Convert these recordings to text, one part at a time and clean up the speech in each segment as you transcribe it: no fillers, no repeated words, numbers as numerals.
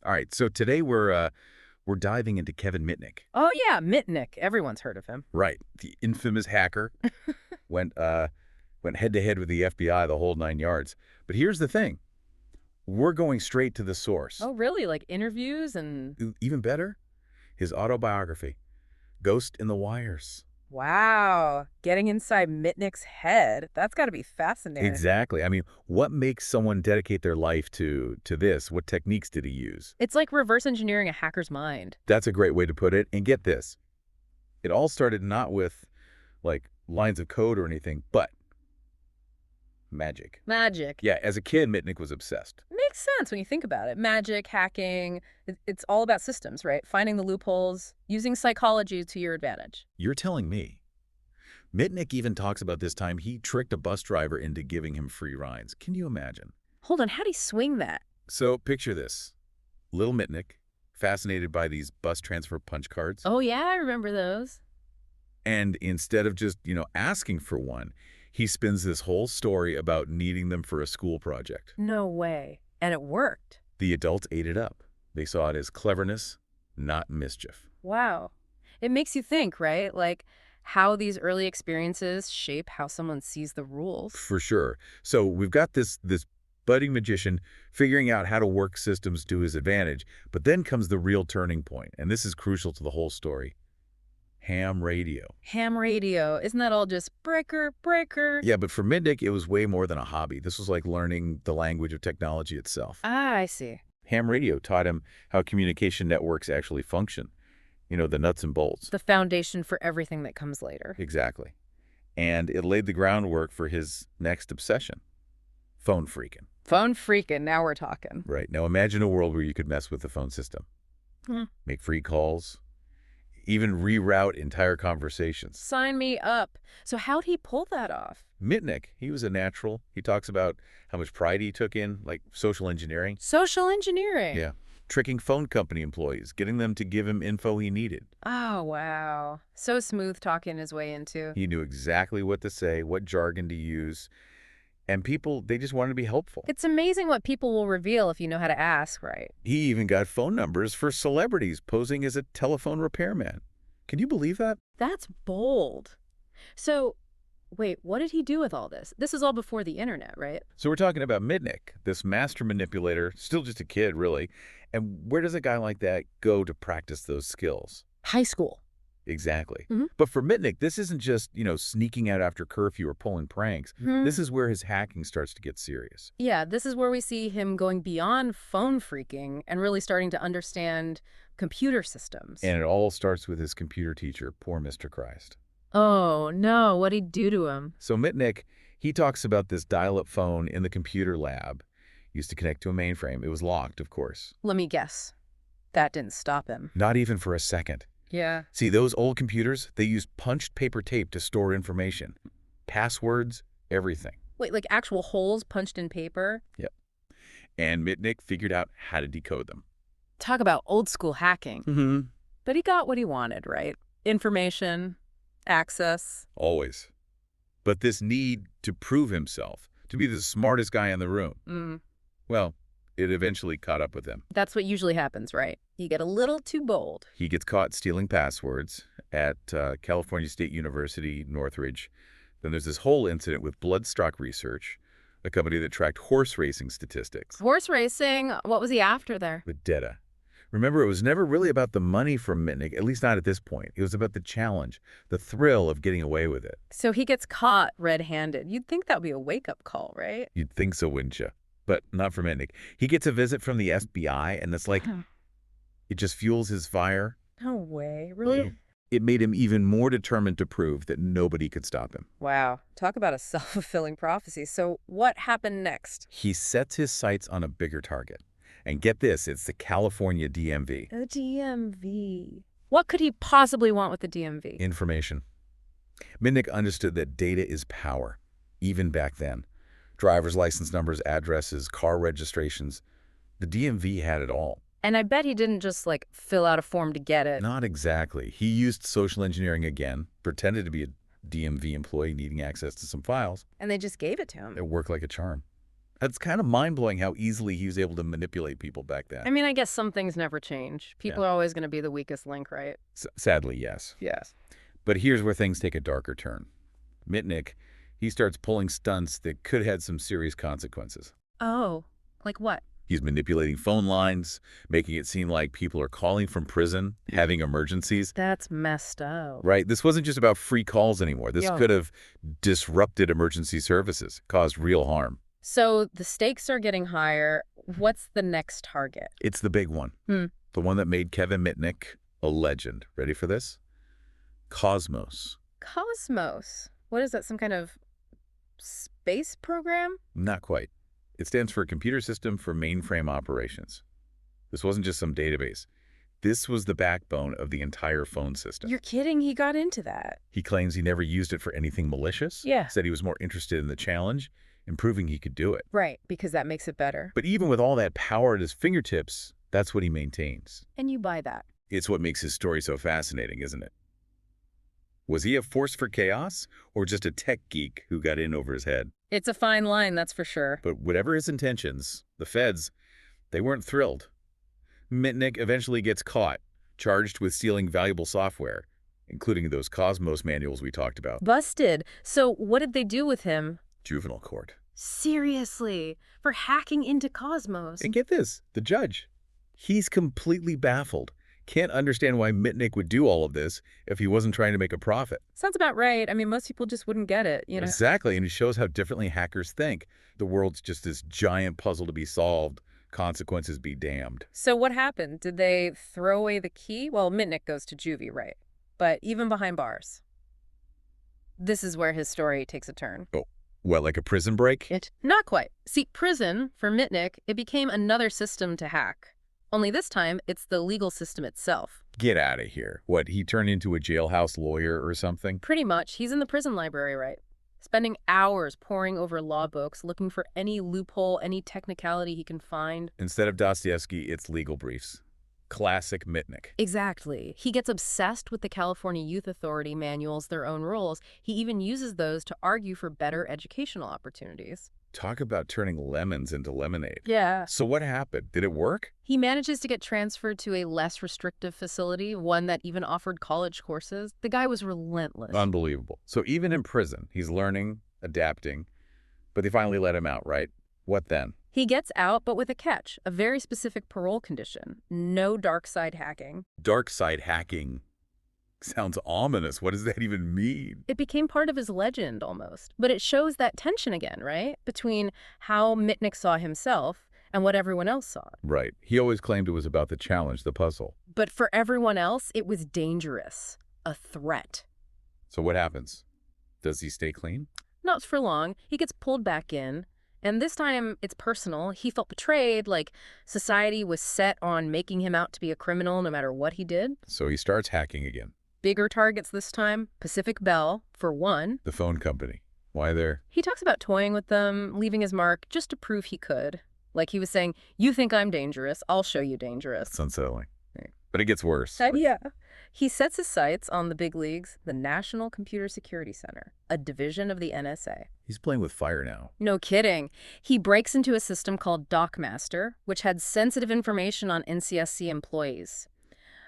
All right, so today we're diving into Kevin Mitnick. Oh, yeah, Mitnick. Everyone's heard of him. Right, the infamous hacker went went head to head with the FBI the whole 9 yards. But here's the thing: we're going straight to the source. Oh, really? Like interviews and... Even better, his autobiography, "Ghost in the Wires." Wow. Getting inside Mitnick's head. That's got to be fascinating. Exactly. I mean, what makes someone dedicate their life to this? What techniques did he use? It's like reverse engineering a hacker's mind. That's a great way to put it. And get this: it all started not with like lines of code or anything, but magic. Magic. Yeah, as a kid, Mitnick was obsessed. Makes sense when you think about it. Magic, hacking, it's all about systems, right? Finding the loopholes, using psychology to your advantage. You're telling me. Mitnick even talks about this time he tricked a bus driver into giving him free rides. Can you imagine? Hold on, how'd he swing that? So picture this. Little Mitnick, fascinated by these bus transfer punch cards. Oh, yeah, I remember those. And instead of just, asking for one, he spins this whole story about needing them for a school project. No way. And it worked. The adults ate it up. They saw it as cleverness, not mischief. Wow. It makes you think, right? Like how these early experiences shape how someone sees the rules. For sure. So we've got this budding magician figuring out how to work systems to his advantage, but then comes the real turning point, and this is crucial to the whole story. Ham radio. Ham radio. Isn't that all just breaker, breaker? Yeah, but for Mitnick, it was way more than a hobby. This was like learning the language of technology itself. Ah, I see. Ham radio taught him how communication networks actually function. The nuts and bolts. The foundation for everything that comes later. Exactly. And it laid the groundwork for his next obsession: phone freaking. Phone freaking. Now we're talking. Right. Now imagine a world where you could mess with the phone system. Hmm. Make free calls, even reroute entire conversations. Sign me up. So how'd he pull that off? Mitnick, he was a natural. He talks about how much pride he took in, like, social engineering. Social engineering. Yeah. Tricking phone company employees, getting them to give him info he needed. Oh, wow. So smooth talking his way into. He knew exactly what to say, what jargon to use, and people, they just wanted to be helpful. It's amazing what people will reveal if you know how to ask right. He even got phone numbers for celebrities posing as a telephone repairman. Can you believe that? That's bold. So, wait, what did he do with all this? This is all before the internet, right? So we're talking about Mitnick, this master manipulator, still just a kid, really. And where does a guy like that go to practice those skills? High school. Exactly. Mhm. But for Mitnick, this isn't just, sneaking out after curfew or pulling pranks. Hmm. This is where his hacking starts to get serious. Yeah, this is where we see him going beyond phone freaking and really starting to understand computer systems. And it all starts with his computer teacher, poor Mr. Christ. Oh, no, what'd he do to him? So Mitnick, he talks about this dial-up phone in the computer lab. Used to connect to a mainframe. It was locked, of course. Let me guess. That didn't stop him. Not even for a second. Yeah. See, those old computers, they used punched paper tape to store information. Passwords, everything. Wait, like actual holes punched in paper? Yep. And Mitnick figured out how to decode them. Talk about old school hacking. Mm-hmm. But he got what he wanted, right? Information, access. Always. But this need to prove himself, to be the smartest guy in the room, well, it eventually caught up with him. That's what usually happens, right? You get a little too bold. He gets caught stealing passwords at California State University, Northridge. Then there's this whole incident with Bloodstock Research, a company that tracked horse racing statistics. Horse racing, what was he after there? Vendetta. Remember, it was never really about the money from Mitnick, at least not at this point. It was about the challenge, the thrill of getting away with it. So he gets caught red-handed. You'd think that would be a wake-up call, right? You'd think so, wouldn't you? But not for Mitnick. He gets a visit from the FBI, and it's like, it just fuels his fire. No way. Really? It made him even more determined to prove that nobody could stop him. Wow. Talk about a self-fulfilling prophecy. So what happened next? He sets his sights on a bigger target. And get this, it's the California DMV. The DMV. What could he possibly want with the DMV? Information. Mitnick understood that data is power, even back then. Driver's license numbers, addresses, car registrations. The DMV had it all. And I bet he didn't just, like, fill out a form to get it. Not exactly. He used social engineering again, pretended to be a DMV employee needing access to some files. And they just gave it to him. It worked like a charm. That's kind of mind-blowing how easily he was able to manipulate people back then. I mean, I guess some things never change. People Yeah. are always going to be the weakest link, right? Sadly, yes. Yes. But here's where things take a darker turn. Mitnick, he starts pulling stunts that could have had some serious consequences. Oh, like what? He's manipulating phone lines, making it seem like people are calling from prison, having emergencies. That's messed up. Right? This wasn't just about free calls anymore. This Yeah. could have disrupted emergency services, caused real harm. So the stakes are getting higher. What's the next target? It's the big one. The one that made Kevin Mitnick a legend. Ready for this? Cosmos. Cosmos. What is that, some kind of space program? Not quite. It stands for Computer System for Mainframe Operations. This wasn't just some database. This was the backbone of the entire phone system. You're kidding, he got into that. He claims he never used it for anything malicious. Yeah. Said he was more interested in the challenge and proving he could do it. Right, because that makes it better. But even with all that power at his fingertips, that's what he maintains. And you buy that. It's what makes his story so fascinating, isn't it? Was he a force for chaos or just a tech geek who got in over his head? It's a fine line, that's for sure. But whatever his intentions, the feds, they weren't thrilled. Mitnick eventually gets caught, charged with stealing valuable software, including those Cosmos manuals we talked about. Busted. So what did they do with him? Juvenile court. Seriously? For hacking into Cosmos? And get this, the judge, he's completely baffled. Can't understand why Mitnick would do all of this if he wasn't trying to make a profit. Sounds about right. I mean, most people just wouldn't get it, you know? Exactly, and it shows how differently hackers think. The world's just this giant puzzle to be solved. Consequences be damned. So what happened? Did they throw away the key? Well, Mitnick goes to juvie, right? But even behind bars. This is where his story takes a turn. Oh, what, like a prison break? Not quite. See, prison, for Mitnick, it became another system to hack. Only this time, it's the legal system itself. Get out of here. What, he turned into a jailhouse lawyer or something? Pretty much. He's in the prison library, right? Spending hours poring over law books, looking for any loophole, any technicality he can find. Instead of Dostoevsky, it's legal briefs. Classic Mitnick. Exactly. He gets obsessed with the California Youth Authority manuals, their own rules. He even uses those to argue for better educational opportunities. Talk about turning lemons into lemonade. Yeah. So what happened? Did it work? He manages to get transferred to a less restrictive facility, one that even offered college courses. The guy was relentless. Unbelievable. So even in prison, he's learning, adapting, but they finally let him out, right? What then? He gets out, but with a catch, a very specific parole condition. No dark side hacking. Dark side hacking. Sounds ominous. What does that even mean? It became part of his legend, almost. But it shows that tension again, right? Between how Mitnick saw himself and what everyone else saw. Right. He always claimed it was about the challenge, the puzzle. But for everyone else, it was dangerous. A threat. So what happens? Does he stay clean? Not for long. He gets pulled back in. And this time, it's personal. He felt betrayed, like society was set on making him out to be a criminal no matter what he did. So he starts hacking again. Bigger targets this time. Pacific Bell, for one. The phone company. Why there? He talks about toying with them, leaving his mark just to prove he could. Like he was saying, you think I'm dangerous, I'll show you dangerous. It's unsettling. But it gets worse. Yeah. He sets his sights on the big leagues, the National Computer Security Center, a division of the NSA. He's playing with fire now. No kidding. He breaks into a system called DocMaster, which had sensitive information on NCSC employees.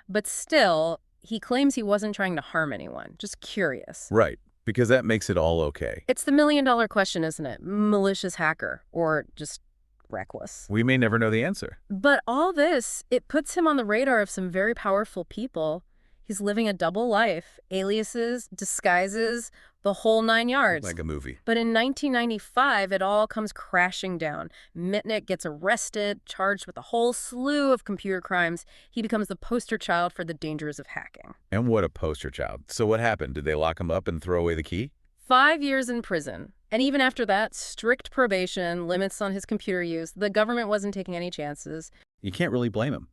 But still, he claims he wasn't trying to harm anyone, just curious. Right, because that makes it all okay. It's the million-dollar question, isn't it? Malicious hacker, or just reckless. We may never know the answer. But all this, it puts him on the radar of some very powerful people. He's living a double life, aliases, disguises, the whole 9 yards. Like a movie. But in 1995, it all comes crashing down. Mitnick gets arrested, charged with a whole slew of computer crimes. He becomes the poster child for the dangers of hacking. And what a poster child. So what happened? Did they lock him up and throw away the key? 5 years in prison. And even after that, strict probation, limits on his computer use. The government wasn't taking any chances. You can't really blame him.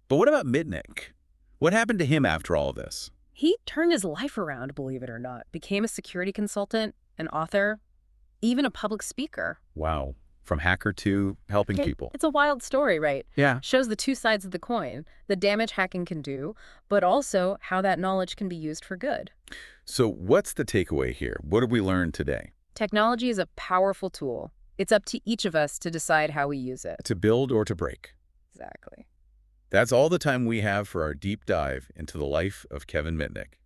But what about Mitnick? What happened to him after all of this? He turned his life around, believe it or not. Became a security consultant, an author, even a public speaker. Wow. From hacker to helping people. It's a wild story, right? Yeah. Shows the two sides of the coin, the damage hacking can do, but also how that knowledge can be used for good. So what's the takeaway here? What did we learn today? Technology is a powerful tool, It's up to each of us to decide how we use it. To build or to break. Exactly. That's all the time we have for our deep dive into the life of Kevin Mitnick.